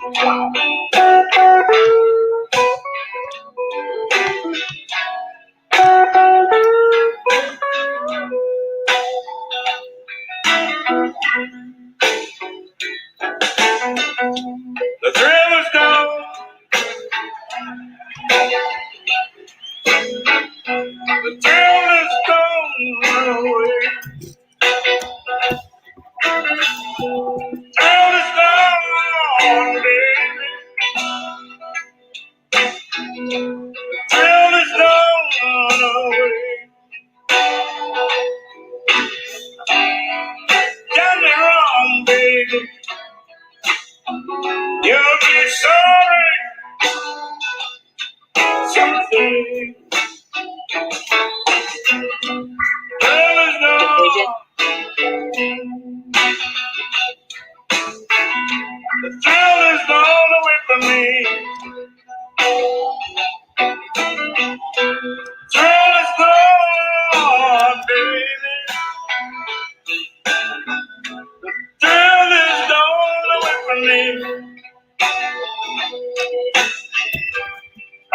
The thrill is gone. The thrill is gone away. Thrill is gone, baby. Thrill is gone away. Got me wrong, baby. You'll be sorry someday. Thrill is gone. The thrill is gone away from me. Thrill is gone, baby. Thrill is gone away from me.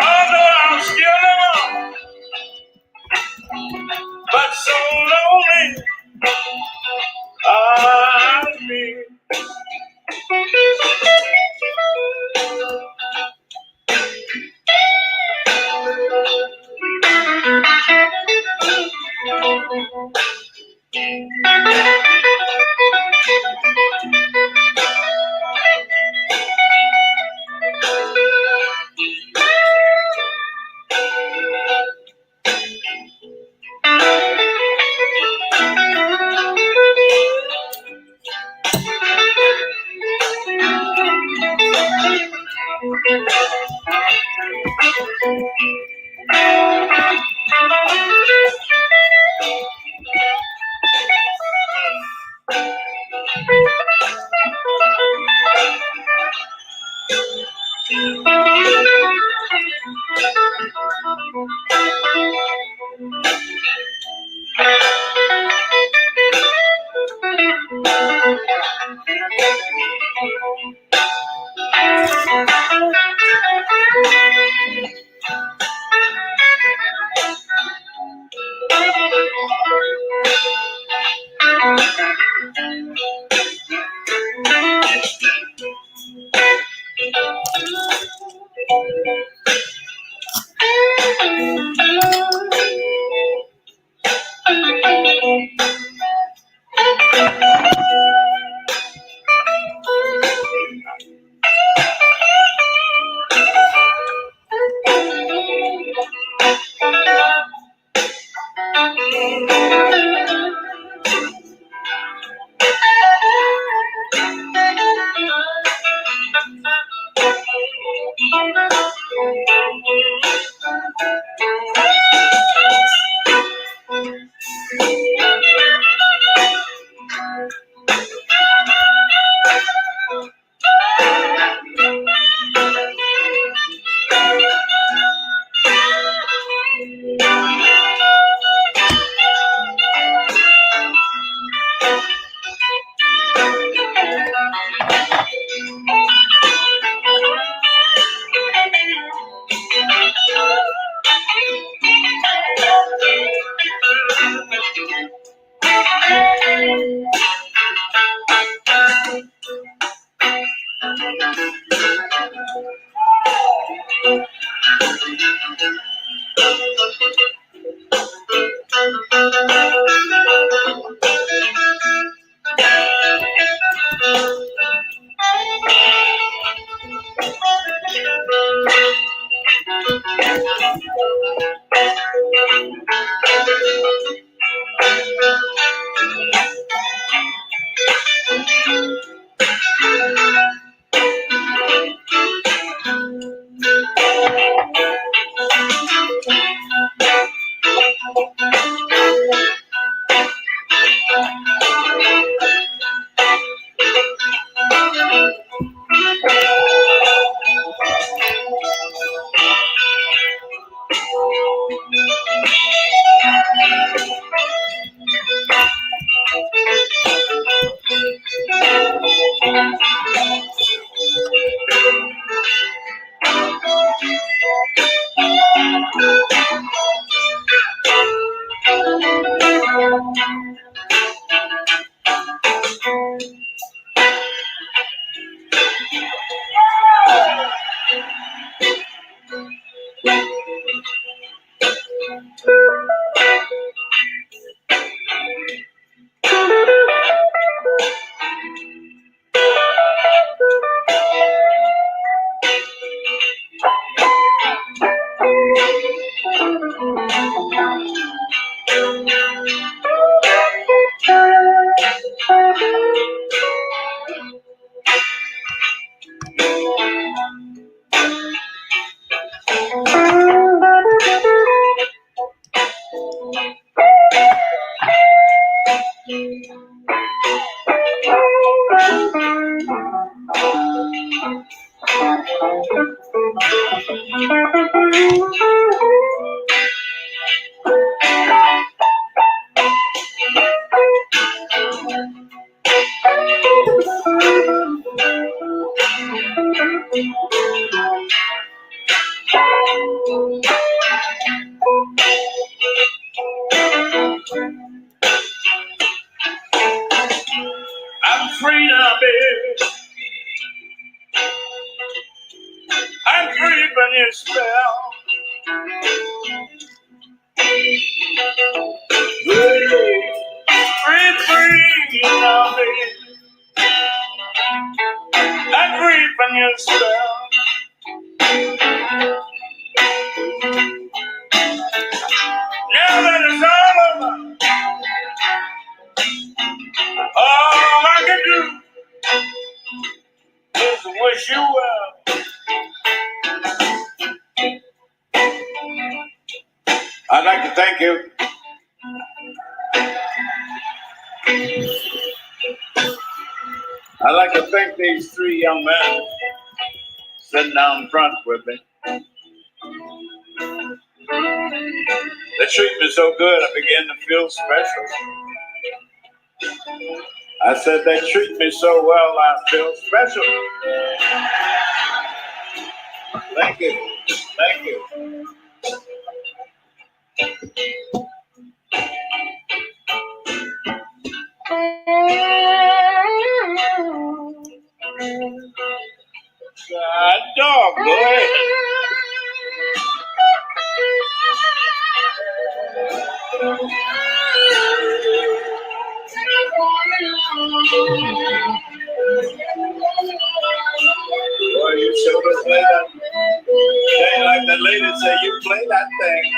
Although I'm still alone, but so lonely, I'll be. I'm free now, baby. I'm free from your spell. Free now, baby. I'm free from your spell. Now that it's all over, all I can do is wish you well. I'd like to thank you. I'd like to thank these three young men sitting down front with me. They treat me so good, I begin to feel special. I said they treat me so well, I feel special. Thank you. Thank you. God dog, go ahead. Boy, you sure play that. They ain't like the lady say you play that thing.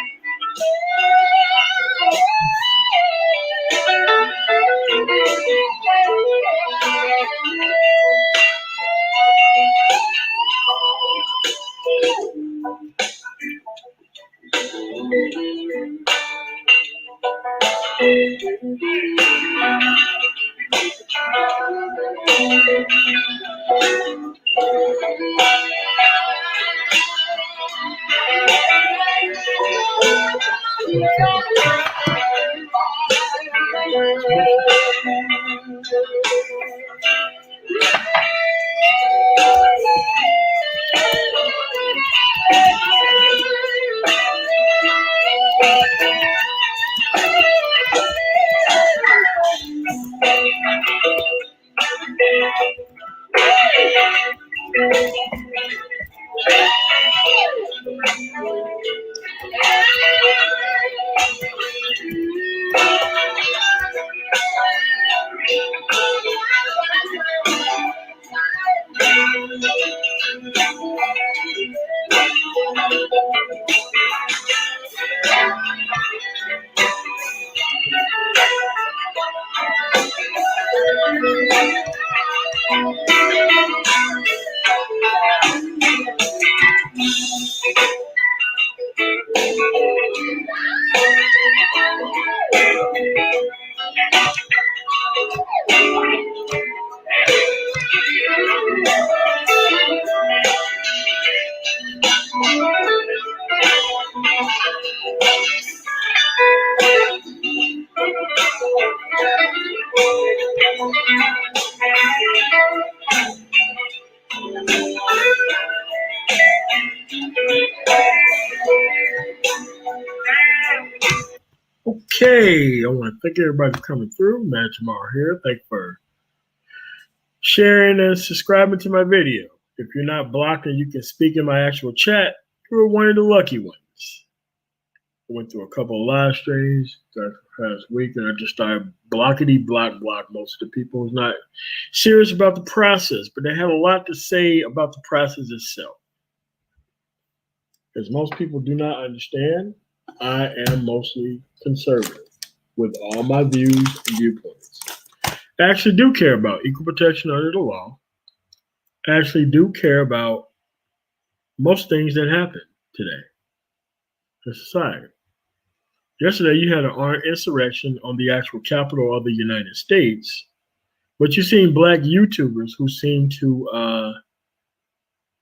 Okay, I want to thank everybody for coming through. Matt Jamal here. Thank you for sharing and subscribing to my video. If you're not blocked and you can speak in my actual chat, you're one of the lucky ones. I went through a couple of live streams the past week and I just started block most of the people who's not serious about the process, but they have a lot to say about the process itself. As most people do not understand, I am mostly conservative with all my views and viewpoints. I actually do care about equal protection under the law. I actually do care about most things that happen today in society. Yesterday, you had an armed insurrection on the actual capital of the United States, but you've seen black YouTubers who seem to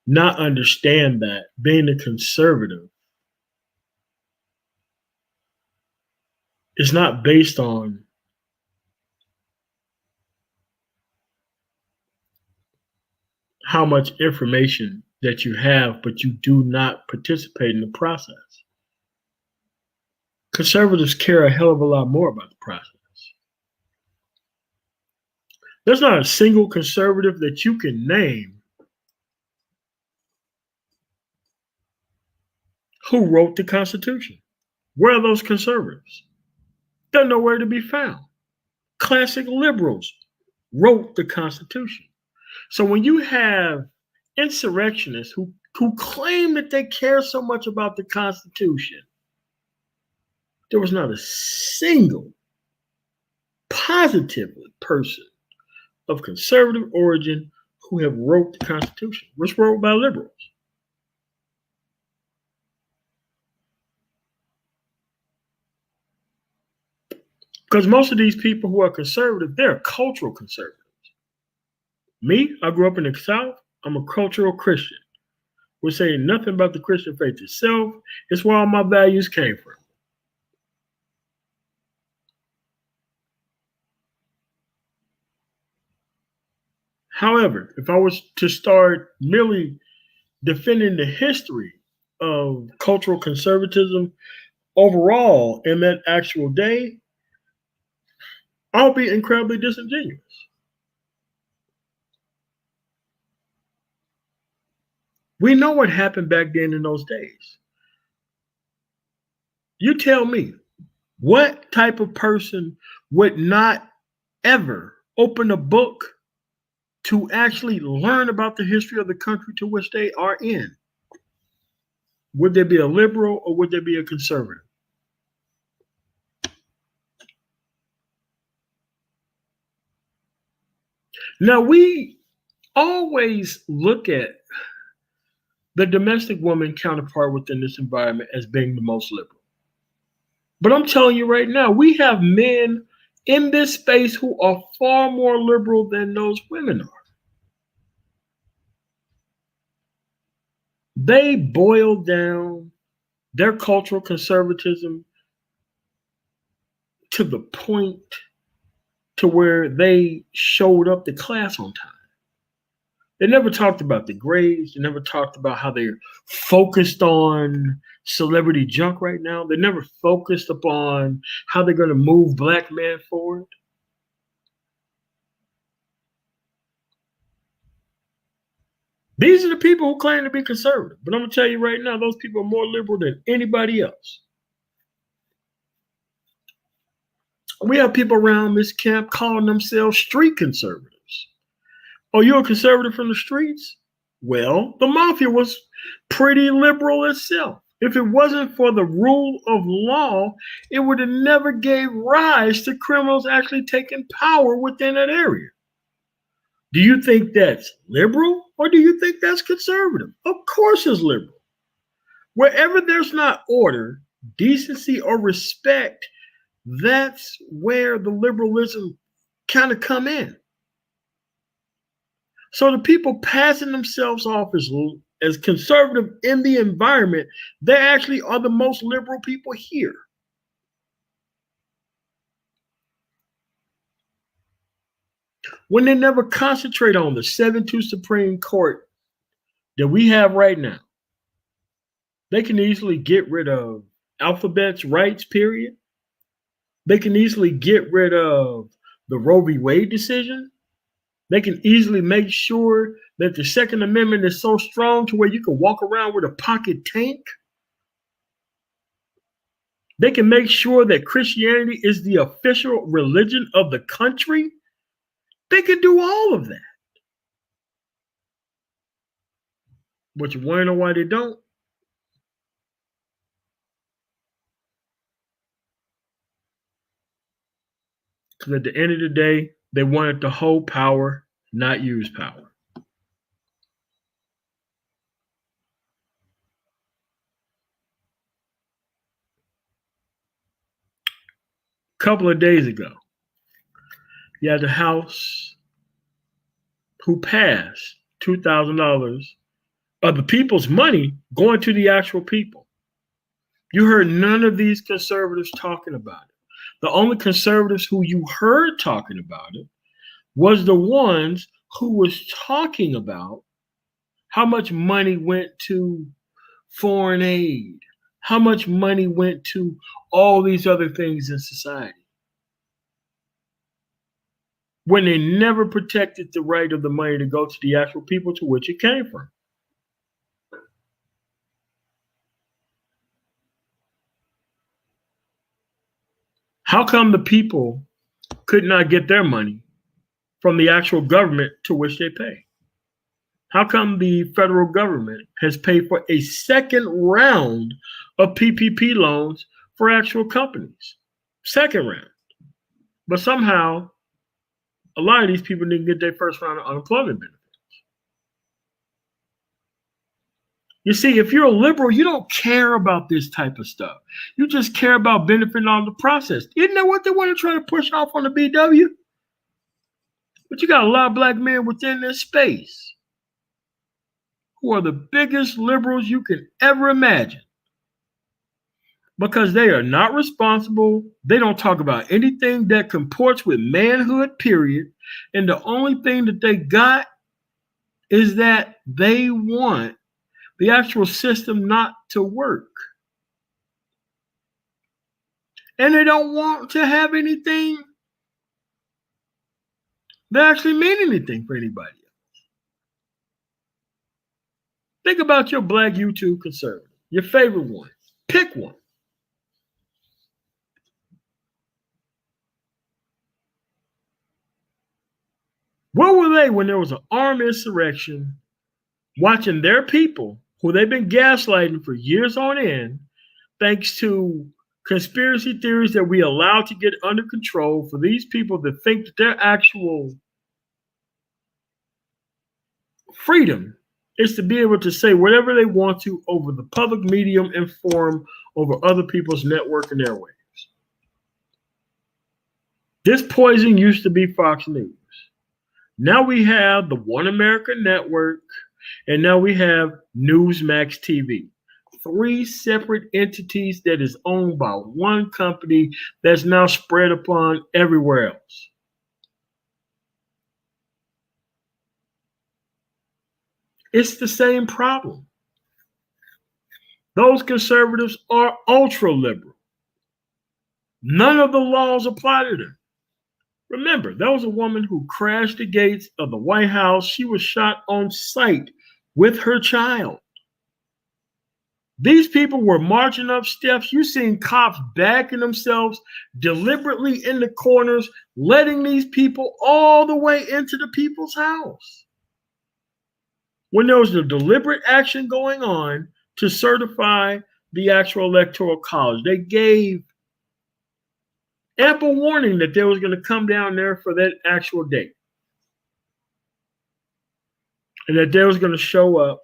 not understand that being a conservative is not based on how much information that you have, but you do not participate in the process. Conservatives care a hell of a lot more about the process. There's not a single conservative that you can name who wrote the Constitution. Where are those conservatives? They're nowhere to be found. Classic liberals wrote the Constitution. So when you have insurrectionists who claim that they care so much about the Constitution, there was not a single positively person of conservative origin who have wrote the Constitution, which wrote by liberals. Because most of these people who are conservative, they're cultural conservatives. Me, I grew up in the South. I'm a cultural Christian. We're saying nothing about the Christian faith itself. It's where all my values came from. However, if I was to start merely defending the history of cultural conservatism overall in that actual day, I'll be incredibly disingenuous. We know what happened back then in those days. You tell me, what type of person would not ever open a book to actually learn about the history of the country to which they are in? Would there be a liberal or would there be a conservative? Now, we always look at the domestic woman counterpart within this environment as being the most liberal. But I'm telling you right now, we have men in this space who are far more liberal than those women are. They boil down their cultural conservatism to the point to where they showed up to class on time. They never talked about the grades. They never talked about how they're focused on celebrity junk right now. They never focused upon how they're going to move black men forward. These are the people who claim to be conservative. But I'm going to tell you right now, those people are more liberal than anybody else. We have people around this camp calling themselves street conservatives. Oh, you're a conservative from the streets? Well, the mafia was pretty liberal itself. If it wasn't for the rule of law, it would have never gave rise to criminals actually taking power within that area. Do you think that's liberal or do you think that's conservative? Of course it's liberal. Wherever there's not order, decency, or respect, that's where the liberalism kind of come in. So the people passing themselves off as conservative in the environment, they actually are the most liberal people here. When they never concentrate on the 7-2 Supreme Court that we have right now, they can easily get rid of alphabet's rights, period. They can easily get rid of the Roe v. Wade decision. They can easily make sure that the Second Amendment is so strong to where you can walk around with a pocket tank. They can make sure that Christianity is the official religion of the country. They can do all of that. But you want to know why they don't? Because at the end of the day, they wanted to hold power, not use power. A couple of days ago, you had the House who passed $2,000 of the people's money going to the actual people. You heard none of these conservatives talking about it. The only conservatives who you heard talking about it was the ones who was talking about how much money went to foreign aid, how much money went to all these other things in society, when they never protected the right of the money to go to the actual people to which it came from. How come the people could not get their money from the actual government to which they pay? How come the federal government has paid for a second round of PPP loans for actual companies? Second round. But somehow, a lot of these people didn't get their first round of unemployment benefits. You see, if you're a liberal, you don't care about this type of stuff. You just care about benefiting on the process. Isn't that what they want to try to push off on the BW? But you got a lot of black men within this space who are the biggest liberals you can ever imagine, because they are not responsible. They don't talk about anything that comports with manhood, period. And the only thing that they got is that they want the actual system not to work. And they don't want to have anything that actually mean anything for anybody else. Think about your black YouTube conservative, your favorite one. Pick one. Where were they when there was an armed insurrection, watching their people, who they've been gaslighting for years on end, thanks to conspiracy theories that we allow to get under control, for these people to think that their actual freedom is to be able to say whatever they want to over the public medium and forum, over other people's network and airwaves. This poison used to be Fox News. Now we have the One America Network, and now we have Newsmax TV. 3 separate entities that is owned by one company that's now spread upon everywhere else. It's the same problem. Those conservatives are ultra liberal. None of the laws apply to them. Remember, there was a woman who crashed the gates of the White House. She was shot on sight with her child. These people were marching up steps. You seen cops backing themselves deliberately in the corners, letting these people all the way into the people's house. When there was a deliberate action going on to certify the actual electoral college, they gave ample warning that they was going to come down there for that actual date, and that they was going to show up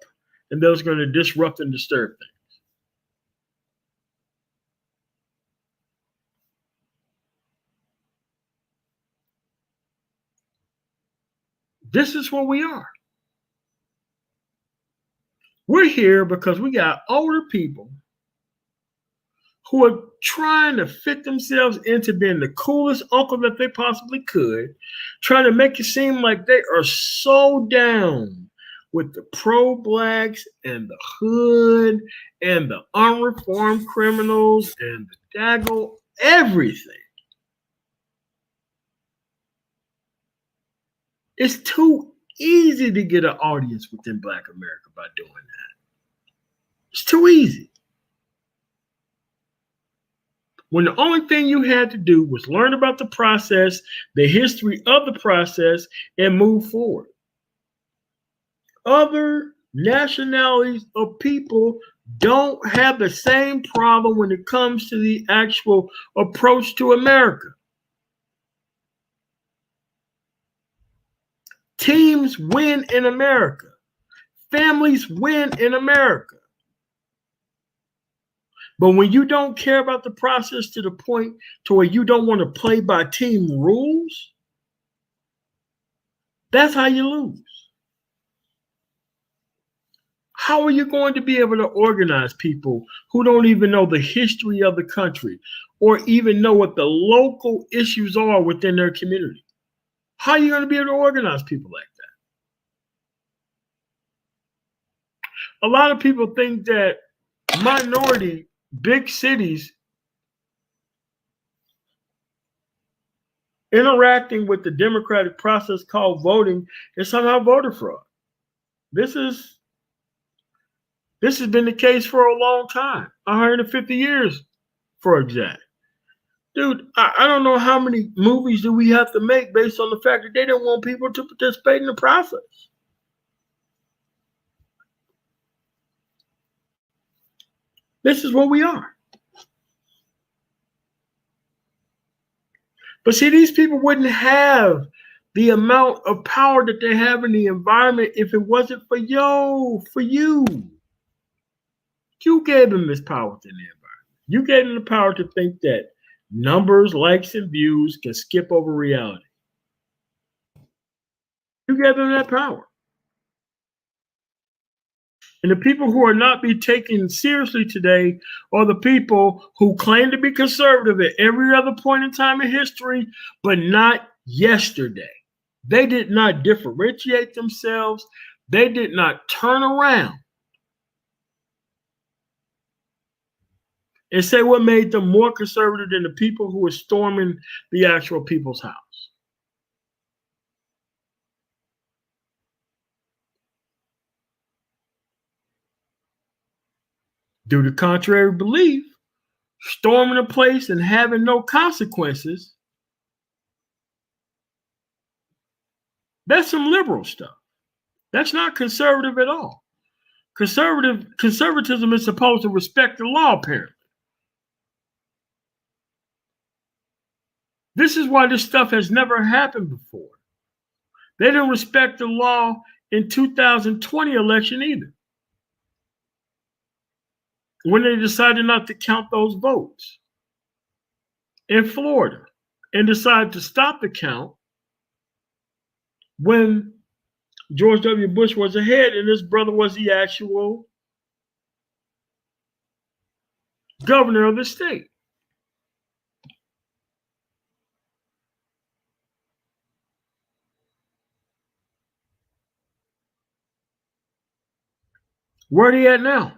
and they was going to disrupt and disturb things. This is where we are. We're here because we got older people who are trying to fit themselves into being the coolest uncle that they possibly could, trying to make it seem like they are so down with the pro-blacks and the hood and the unreformed criminals and the daggone everything. It's too easy to get an audience within Black America by doing that. It's too easy. When the only thing you had to do was learn about the process, the history of the process, and move forward. Other nationalities of people don't have the same problem when it comes to the actual approach to America. Teams win in America. Families win in America. But when you don't care about the process to the point to where you don't want to play by team rules, that's how you lose. How are you going to be able to organize people who don't even know the history of the country or even know what the local issues are within their community? How are you going to be able to organize people like that? A lot of people think that minority, big cities interacting with the democratic process called voting is somehow voter fraud. This has been the case for a long time, 150 years for exact. Dude, I don't know how many movies do we have to make based on the fact that they don't want people to participate in the process. This is what we are. But see, these people wouldn't have the amount of power that they have in the environment if it wasn't for you. You gave them this power within the environment. You gave them the power to think that numbers, likes, and views can skip over reality. You gave them that power. And the people who are not be taken seriously today are the people who claim to be conservative at every other point in time in history, but not yesterday. They did not differentiate themselves. They did not turn around and say what made them more conservative than the people who were storming the actual people's house. Due to contrary belief, storming a place and having no consequences, that's some liberal stuff. That's not conservative at all. Conservatism is supposed to respect the law, apparently. This is why this stuff has never happened before. They didn't respect the law in 2020 election either, when they decided not to count those votes in Florida and decided to stop the count when George W. Bush was ahead and his brother was the actual governor of the state. Where are they at now?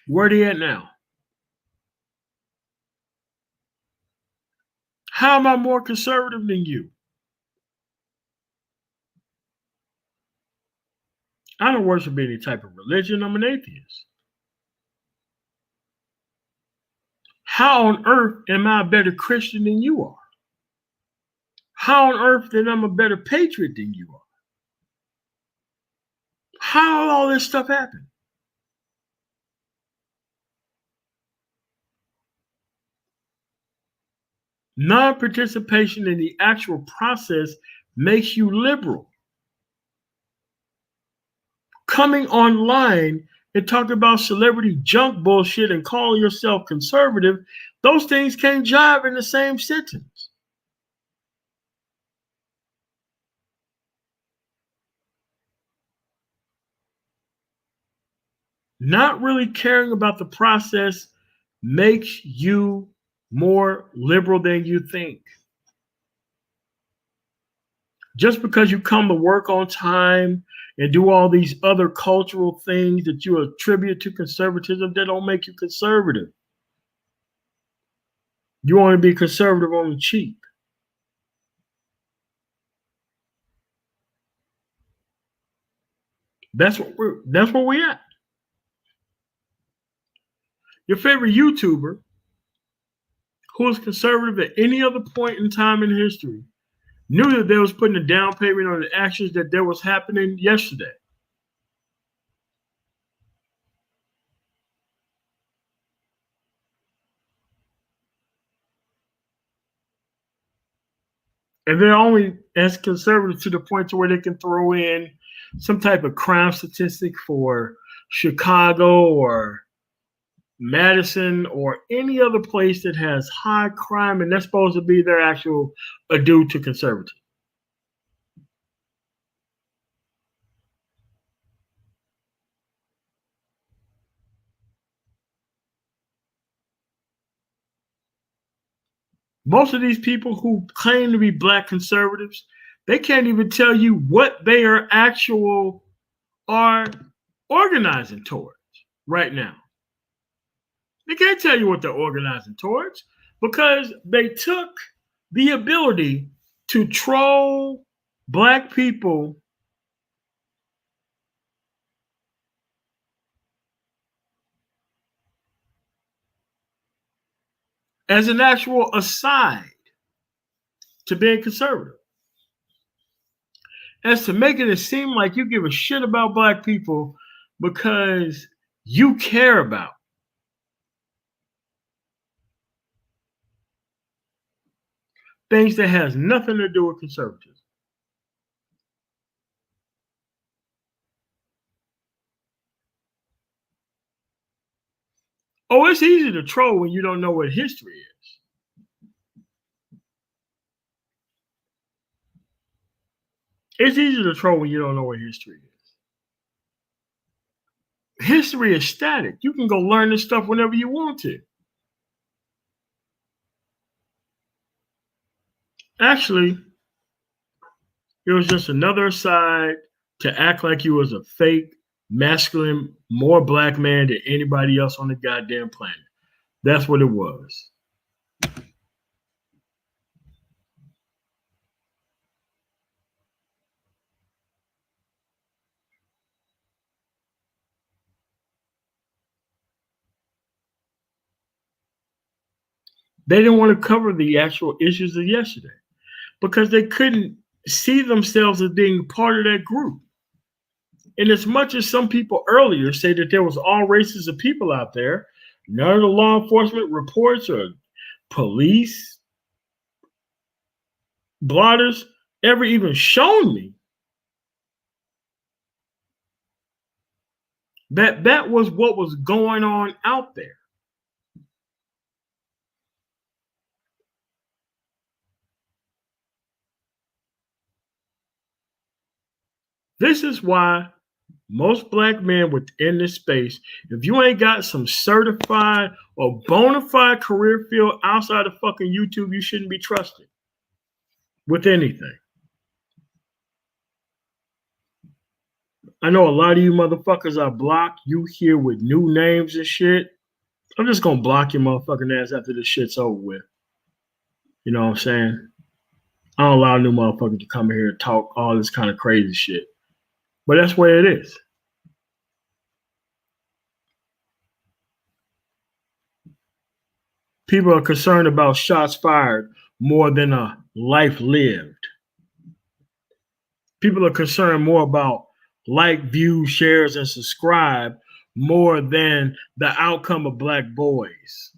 Where are they at now? How am I more conservative than you? I don't worship any type of religion. I'm an atheist. How on earth am I a better Christian than you are? How on earth then I'm a better patriot than you are? How did all this stuff happen? Non-participation in the actual process makes you liberal. Coming online and talking about celebrity junk bullshit and calling yourself conservative, those things can't jive in the same sentence. Not really caring about the process makes you more liberal than you think. Just because you come to work on time and do all these other cultural things that you attribute to conservatism, that don't make you conservative. You want to be conservative on the cheap. That's where we at. Your favorite YouTuber, who is conservative at any other point in time in history, knew that they was putting a down payment on the actions that there was happening yesterday. And they're only as conservative to the point to where they can throw in some type of crime statistic for Chicago or Madison or any other place that has high crime, and that's supposed to be their actual ado to conservatism. Most of these people who claim to be black conservatives, they can't even tell you what they are organizing towards right now. They can't tell you what they're organizing towards because they took the ability to troll black people as an actual aside to being conservative. As to making it seem like you give a shit about black people because you care about things that has nothing to do with conservatism. Oh, it's easy to troll when you don't know what history is. It's easy to troll when you don't know what history is. History is static. You can go learn this stuff whenever you want to. Actually, it was just another side to act like you was a fake, masculine, more black man than anybody else on the goddamn planet. That's what it was. They didn't want to cover the actual issues of yesterday because they couldn't see themselves as being part of that group. And as much as some people earlier say that there was all races of people out there, none of the law enforcement reports or police blotters ever even shown me that that was what was going on out there. This is why most black men within this space, if you ain't got some certified or bona fide career field outside of fucking YouTube, you shouldn't be trusted with anything. I know a lot of you motherfuckers I blocked, you here with new names and shit. I'm just gonna block your motherfucking ass after this shit's over with. You know what I'm saying? I don't allow new motherfuckers to come here and talk all this kind of crazy shit. But that's where it is. People are concerned about shots fired more than a life lived. People are concerned more about like, view, shares, and subscribe more than the outcome of black boys.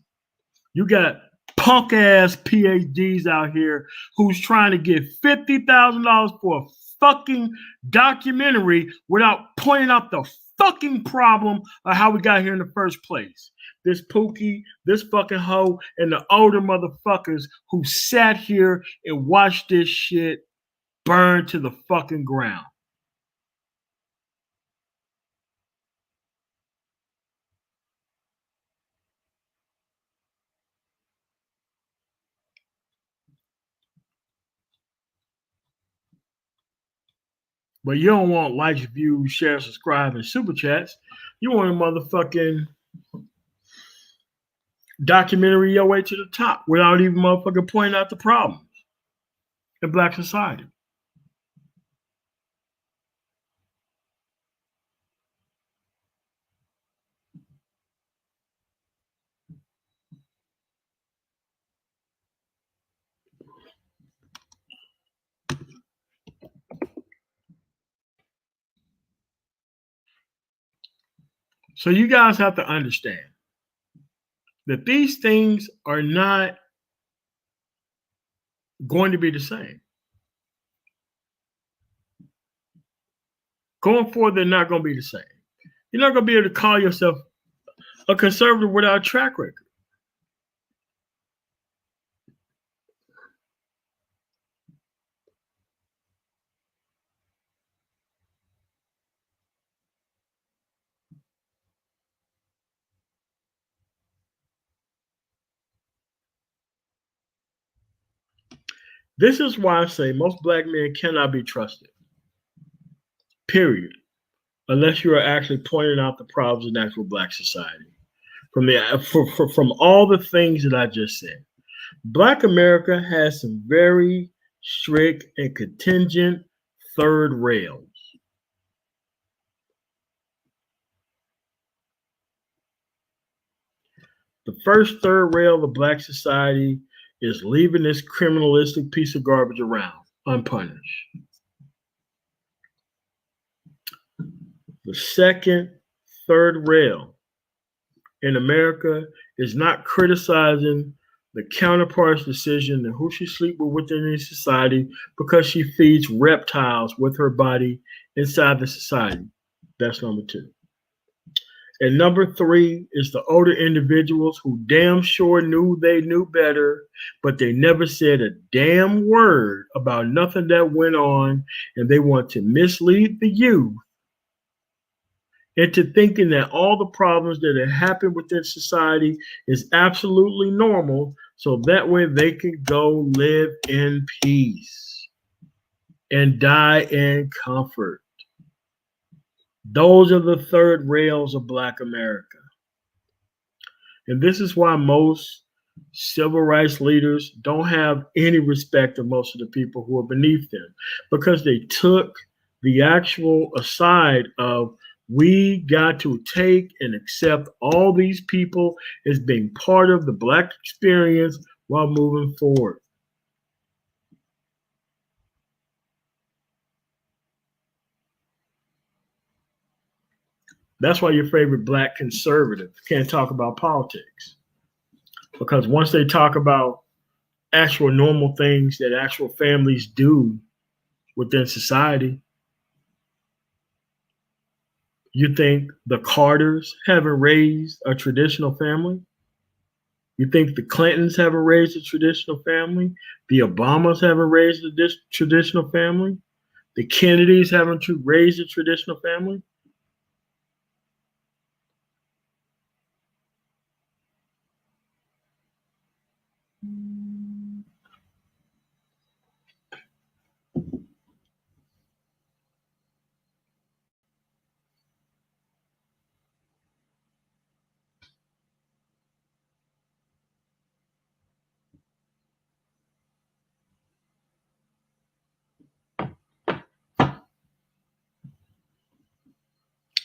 You got punk ass PhDs out here who's trying to get $50,000 for a fucking documentary without pointing out the fucking problem of how we got here in the first place. This Pookie, this fucking hoe, and the older motherfuckers who sat here and watched this shit burn to the fucking ground. But you don't want likes, views, shares, subscribe, and super chats. You want a motherfucking documentary your way to the top without even motherfucking pointing out the problems in black society. So you guys have to understand that these things are not going to be the same. Going forward, they're not going to be the same. You're not going to be able to call yourself a conservative without a track record. This is why I say most black men cannot be trusted. Period. Unless you are actually pointing out the problems in actual black society. From all the things that I just said, Black America has some very strict and contingent third rails. The first third rail of black society is leaving this criminalistic piece of garbage around unpunished. The second third rail in America is not criticizing the counterpart's decision and who she sleep with within the society because she feeds reptiles with her body inside the society. That's number two. And number three is the older individuals who damn sure knew they knew better, but they never said a damn word about nothing that went on, and they want to mislead the youth into thinking that all the problems that have happened within society is absolutely normal, so that way they can go live in peace and die in comfort. Those are the third rails of Black America. And this is why most civil rights leaders don't have any respect of most of the people who are beneath them, because they took the actual aside of we got to take and accept all these people as being part of the Black experience while moving forward. That's why your favorite Black conservative can't talk about politics. Because once they talk about actual normal things that actual families do within society, you think the Carters haven't raised a traditional family? You think the Clintons haven't raised a traditional family? The Obamas haven't raised a traditional family? The Kennedys haven't raised a traditional family?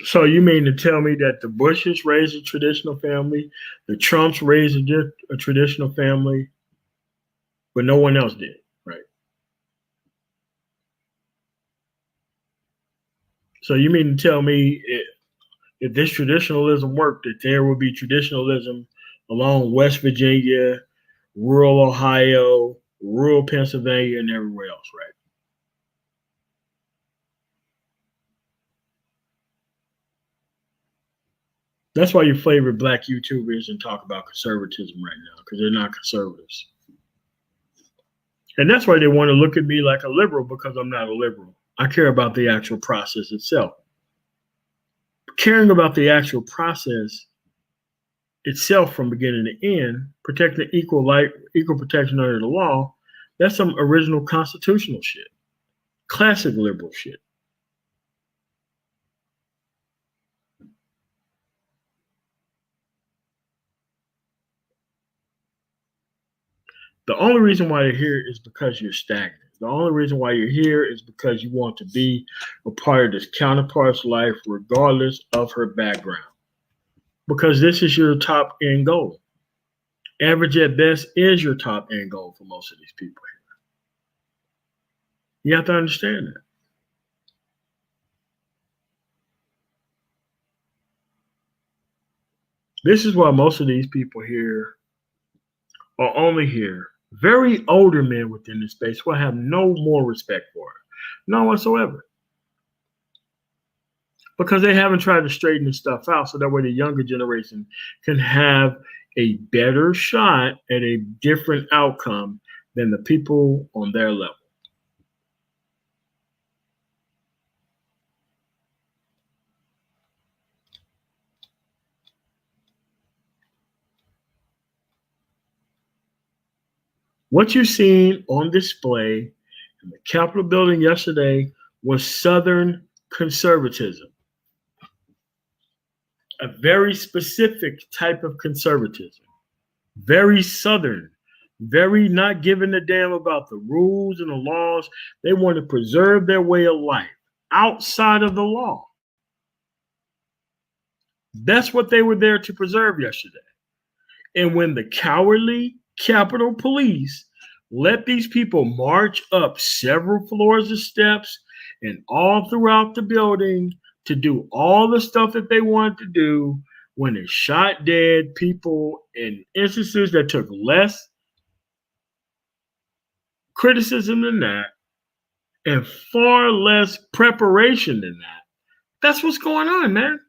So you mean to tell me that the Bushes raised a traditional family, the Trumps raised a traditional family, but no one else did, right? So you mean to tell me if this traditionalism worked, that there would be traditionalism along West Virginia, rural Ohio, rural Pennsylvania, and everywhere else, right? That's why your favorite Black YouTubers and talk about conservatism right now, because they're not conservatives. And that's why they want to look at me like a liberal, because I'm not a liberal. I care about the actual process itself. Caring about the actual process itself from beginning to end, protecting equal life, equal protection under the law, that's some original constitutional shit. Classic liberal shit. The only reason why you're here is because you're stagnant. The only reason why you're here is because you want to be a part of this counterpart's life, regardless of her background. Because this is your top end goal. Average at best is your top end goal for most of these people here. You have to understand that. This is why most of these people here are only here. Very older men within this space will have no more respect for her. None whatsoever. Because they haven't tried to straighten this stuff out so that way the younger generation can have a better shot at a different outcome than the people on their level. What you've seen on display in the Capitol building yesterday was Southern conservatism, a very specific type of conservatism, very Southern, very not giving a damn about the rules and the laws. They want to preserve their way of life outside of the law. That's what they were there to preserve yesterday. And when the cowardly Capitol Police let these people march up several floors of steps and all throughout the building to do all the stuff that they wanted to do, when it shot dead people in instances that took less criticism than that and far less preparation than that. That's what's going on, man.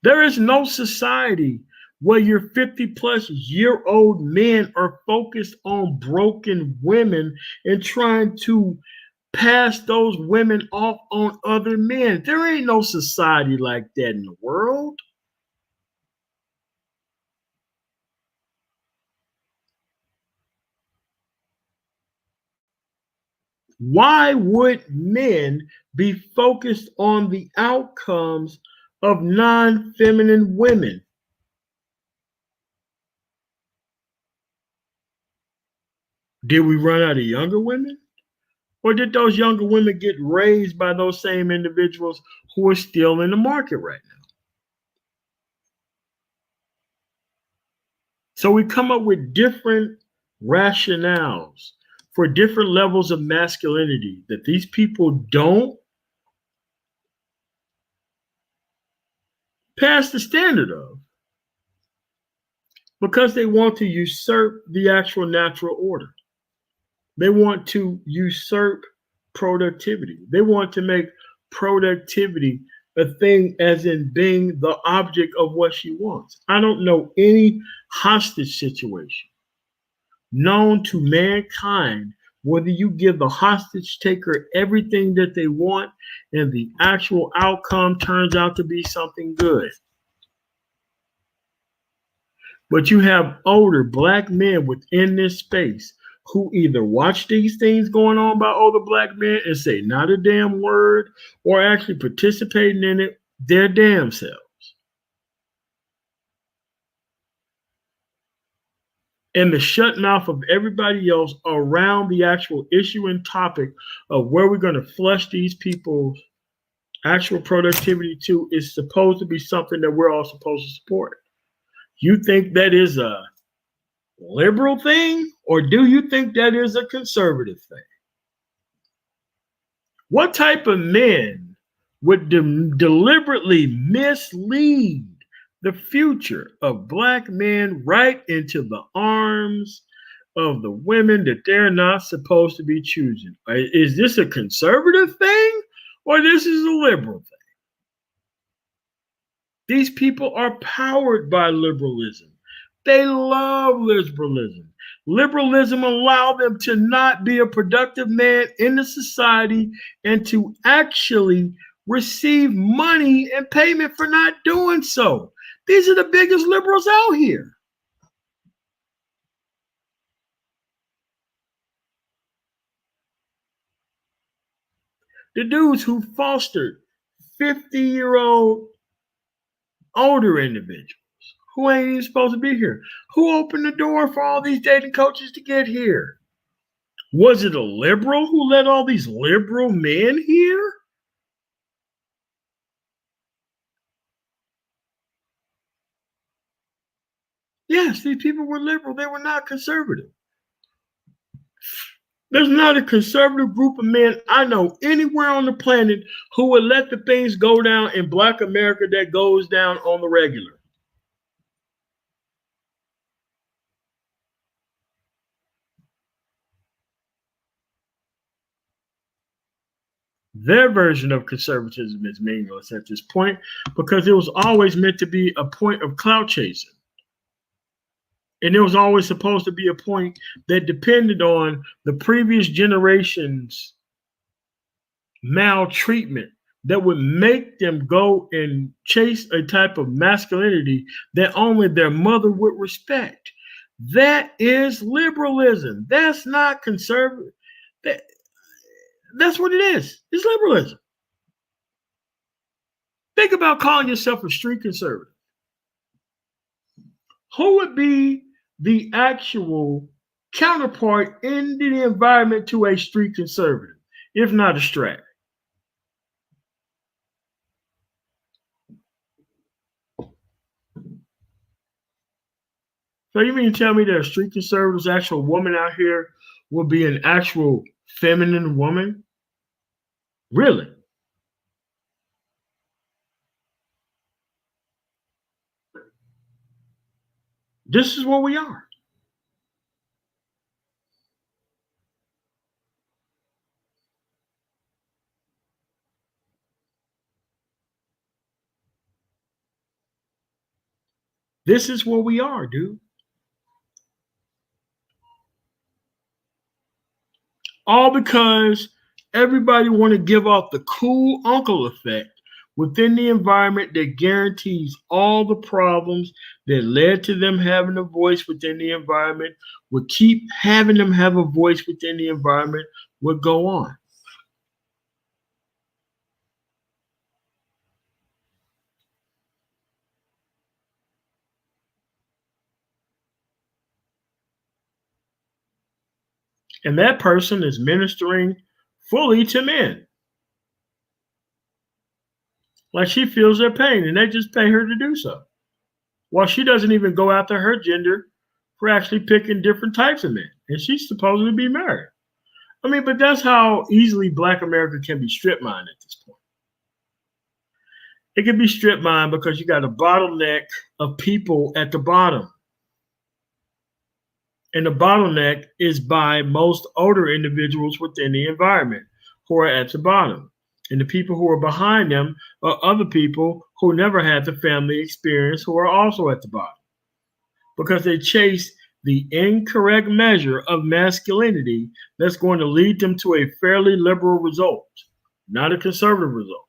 There is no society where your 50-plus-year-old men are focused on broken women and trying to pass those women off on other men. There ain't no society like that in the world. Why would men be focused on the outcomes of non-feminine women? Did we run out of younger women? Or did those younger women get raised by those same individuals who are still in the market right now? So we come up with different rationales for different levels of masculinity that these people don't pass the standard of, because they want to usurp the actual natural order. They want to usurp productivity. They want to make productivity a thing, as in being the object of what she wants. I don't know any hostage situation known to mankind whether you give the hostage taker everything that they want and the actual outcome turns out to be something good. But you have older black men within this space who either watch these things going on by older black men and say not a damn word, or actually participating in it their damn selves. And the shut mouth of everybody else around the actual issue and topic of where we're going to flush these people's actual productivity to is supposed to be something that we're all supposed to support. You think that is a liberal thing, or do you think that is a conservative thing? What type of men would deliberately mislead the future of black men right into the arms of the women that they're not supposed to be choosing? Is this a conservative thing, or this is a liberal thing? These people are powered by liberalism. They love liberalism. Liberalism allows them to not be a productive man in the society and to actually receive money and payment for not doing so. These are the biggest liberals out here. The dudes who fostered 50-year-old older individuals who ain't even supposed to be here. Who opened the door for all these dating coaches to get here? Was it a liberal who let all these liberal men here? Yes, these people were liberal. They were not conservative. There's not a conservative group of men I know anywhere on the planet who would let the things go down in Black America that goes down on the regular. Their version of conservatism is meaningless at this point because it was always meant to be a point of clout chasing. And it was always supposed to be a point that depended on the previous generation's maltreatment that would make them go and chase a type of masculinity that only their mother would respect. That is liberalism. That's not conservative. That's what it is. It's liberalism. Think about calling yourself a street conservative. Who would be the actual counterpart in the environment to a street conservative, if not a strat? So you mean to tell me that a street conservative's actual woman out here will be an actual feminine woman? Really? This is what we are. This is what we are, dude. All because everybody want to give off the cool uncle effect within the environment that guarantees all the problems that led to them having a voice within the environment, would keep having them have a voice within the environment, would go on. And that person is ministering fully to men. Like she feels their pain and they just pay her to do so. While she doesn't even go after her gender for actually picking different types of men. And she's supposed to be married. I mean, but that's how easily Black America can be strip mined at this point. It can be strip mined because you got a bottleneck of people at the bottom. And the bottleneck is by most older individuals within the environment who are at the bottom. And the people who are behind them are other people who never had the family experience who are also at the bottom. Because they chase the incorrect measure of masculinity that's going to lead them to a fairly liberal result, not a conservative result.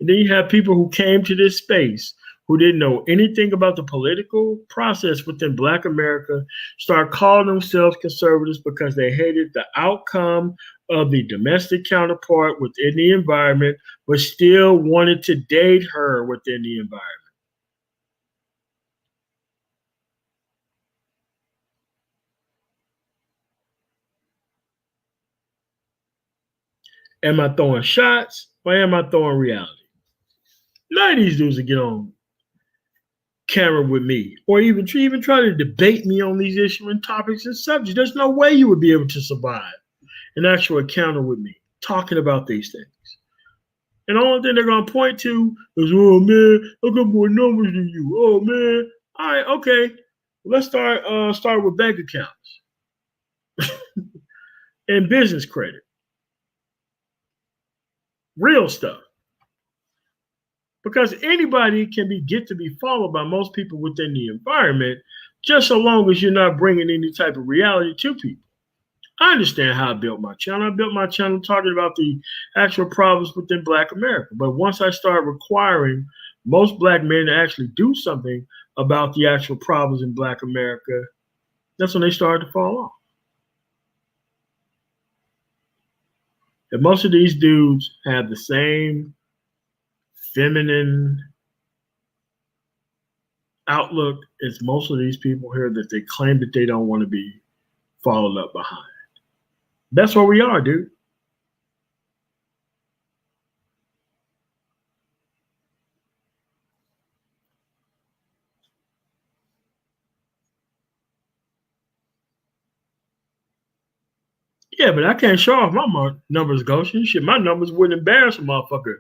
And then you have people who came to this space who didn't know anything about the political process within Black America, start calling themselves conservatives because they hated the outcome of the domestic counterpart within the environment, but still wanted to date her within the environment. Am I throwing shots or am I throwing reality? None of these dudes will get on camera with me or even try to debate me on these issues and topics and subjects. There's no way you would be able to survive an actual encounter with me talking about these things. And the only thing they're going to point to is, oh, man, I got more numbers than you. Oh, man. All right, okay. Let's start with bank accounts and business credit. Real stuff. Because anybody can get to be followed by most people within the environment, just so long as you're not bringing any type of reality to people. I understand how I built my channel. I built my channel talking about the actual problems within Black America. But once I start requiring most Black men to actually do something about the actual problems in Black America, that's when they started to fall off. And most of these dudes have the same feminine outlook as most of these people here that they claim that they don't want to be followed up behind. That's where we are, dude. Yeah, but I can't show off my numbers, Goshen. Shit, my numbers wouldn't embarrass a motherfucker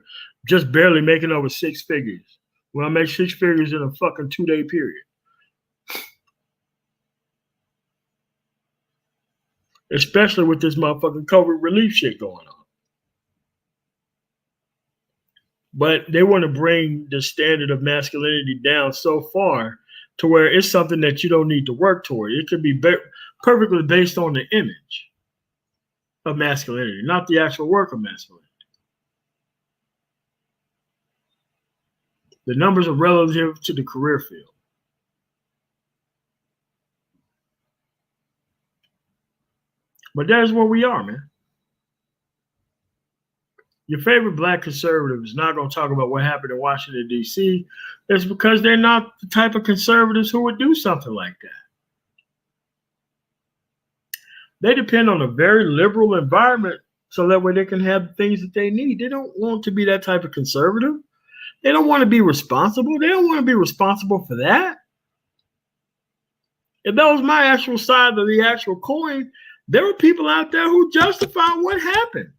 just barely making over 6 figures. When I make 6 figures in a fucking 2-day period. Especially with this motherfucking COVID relief shit going on. But they want to bring the standard of masculinity down so far to where it's something that you don't need to work toward. It could be perfectly based on the image of masculinity, not the actual work of masculinity. The numbers are relative to the career field. But that is where we are, man. Your favorite black conservative is not going to talk about what happened in Washington, D.C. It's because they're not the type of conservatives who would do something like that. They depend on a very liberal environment so that way they can have the things that they need. They don't want to be that type of conservative. They don't want to be responsible. They don't want to be responsible for that. If that was my actual side of the actual coin, there were people out there who justified what happened.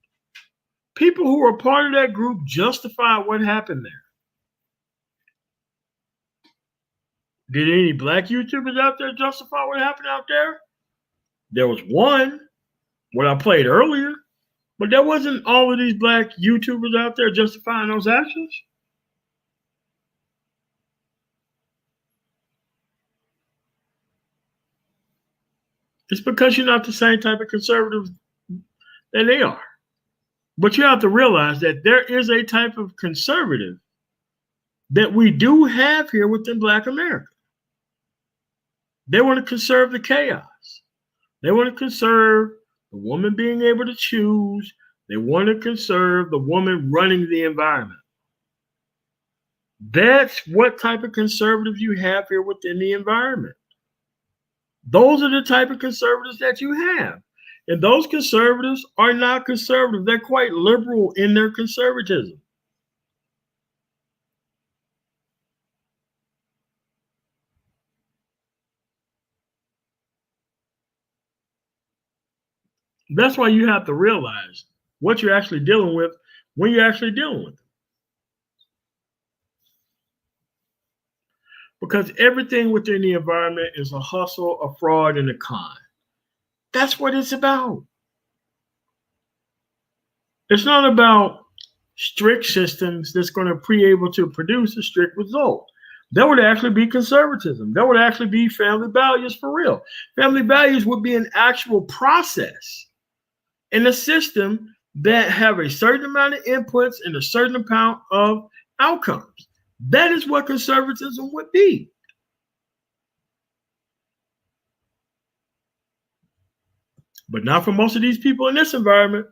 People who were part of that group justified what happened there. Did any black YouTubers out there justify what happened out there? There was one, what I played earlier, but there wasn't all of these black YouTubers out there justifying those actions. It's because you're not the same type of conservative that they are. But you have to realize that there is a type of conservative that we do have here within Black America. They want to conserve the chaos. They want to conserve the woman being able to choose. They want to conserve the woman running the environment. That's what type of conservatives you have here within the environment. Those are the type of conservatives that you have. And those conservatives are not conservative. They're quite liberal in their conservatism. That's why you have to realize what you're actually dealing with when you're actually dealing with it. Because everything within the environment is a hustle, a fraud, and a con. That's what it's about. It's not about strict systems that's going to be able to produce a strict result. That would actually be conservatism. That would actually be family values for real. Family values would be an actual process in a system that have a certain amount of inputs and a certain amount of outcomes. That is what conservatism would be. But not for most of these people in this environment.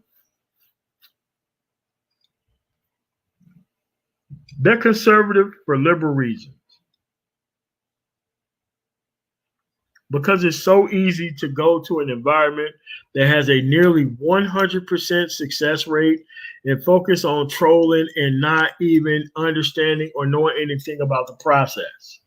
They're conservative for liberal reasons. Because it's so easy to go to an environment that has a nearly 100% success rate and focus on trolling and not even understanding or knowing anything about the process.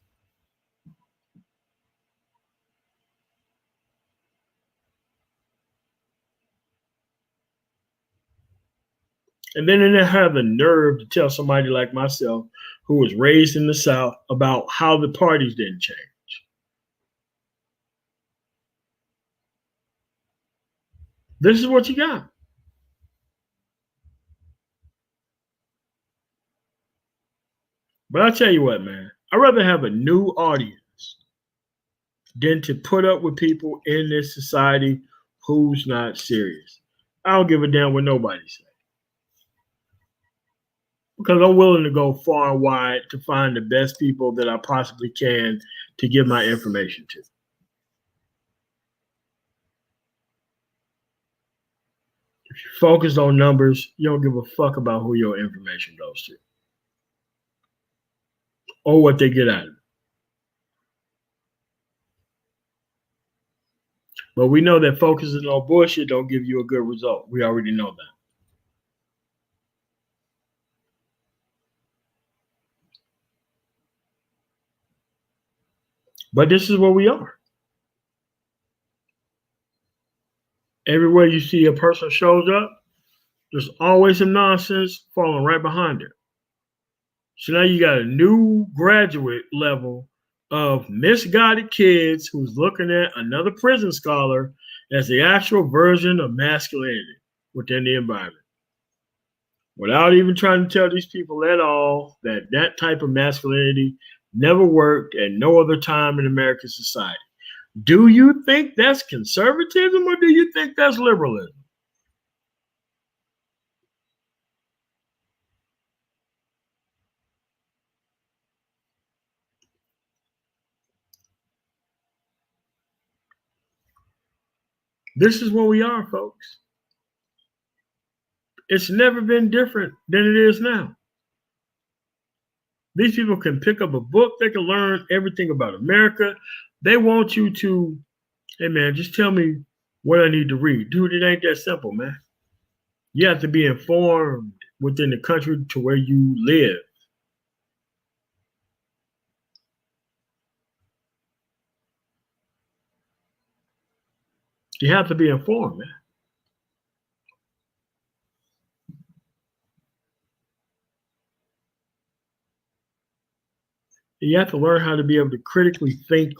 And then they have the nerve to tell somebody like myself, who was raised in the South, about how the parties didn't change. This is what you got. But I tell you what, man, I'd rather have a new audience than to put up with people in this society who's not serious. I don't give a damn what nobody says. Because I'm willing to go far and wide to find the best people that I possibly can to give my information to. If you're focused on numbers, you don't give a fuck about who your information goes to or what they get out of it. But we know that focusing on bullshit don't give you a good result. We already know that. But this is where we are. Everywhere you see a person shows up, there's always some nonsense falling right behind it. So now you got a new graduate level of misguided kids who's looking at another prison scholar as the actual version of masculinity within the environment, without even trying to tell these people at all that that type of masculinity never worked at no other time in American society. Do you think that's conservatism or do you think that's liberalism? This is where we are, folks. It's never been different than it is now. These people can pick up a book. They can learn everything about America. They want you to, hey, man, just tell me what I need to read. Dude, it ain't that simple, man. You have to be informed within the country to where you live. You have to be informed, man. You have to learn how to be able to critically think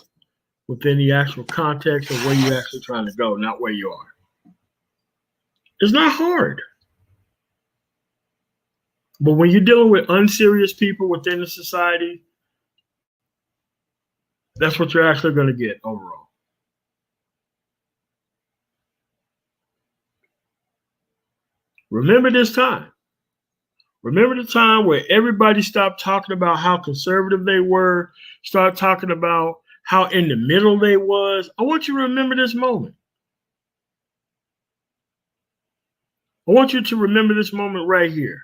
within the actual context of where you're actually trying to go, not where you are. It's not hard. But when you're dealing with unserious people within the society, that's what you're actually going to get overall. Remember this time. Remember the time where everybody stopped talking about how conservative they were, started talking about how in the middle they was. I want you to remember this moment. I want you to remember this moment right here,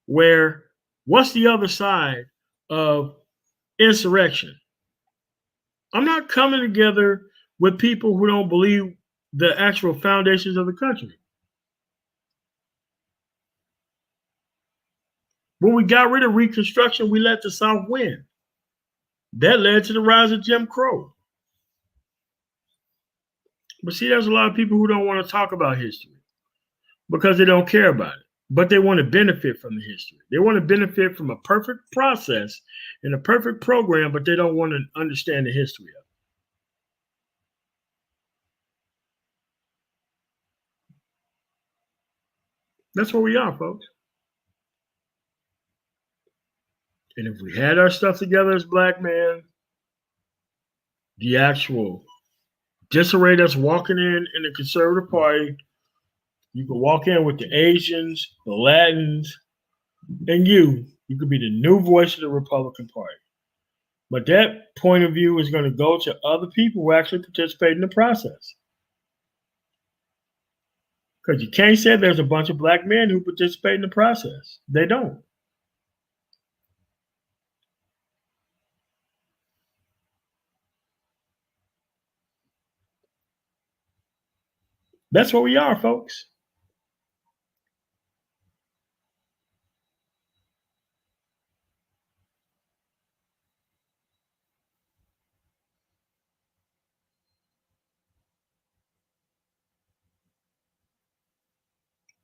where what's the other side of insurrection? I'm not coming together with people who don't believe the actual foundations of the country. When we got rid of Reconstruction, we let the South win. That led to the rise of Jim Crow. But see, there's a lot of people who don't want to talk about history because they don't care about it. But they want to benefit from the history. They want to benefit from a perfect process and a perfect program, but they don't want to understand the history of it. That's where we are, folks. And if we had our stuff together as black men, the actual disarray that's walking in the conservative party, you could walk in with the Asians, the Latins, and you could be the new voice of the Republican Party. But that point of view is going to go to other people who actually participate in the process. Because you can't say there's a bunch of black men who participate in the process. They don't. That's where we are, folks.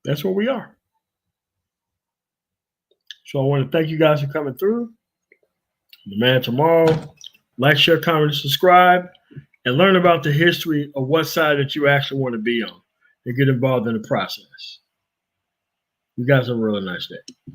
That's where we are. So I want to thank you guys for coming through. The Man Tomorrow. Like, share, comment, and subscribe. And learn about the history of what side that you actually want to be on and get involved in the process. You guys have a really nice day.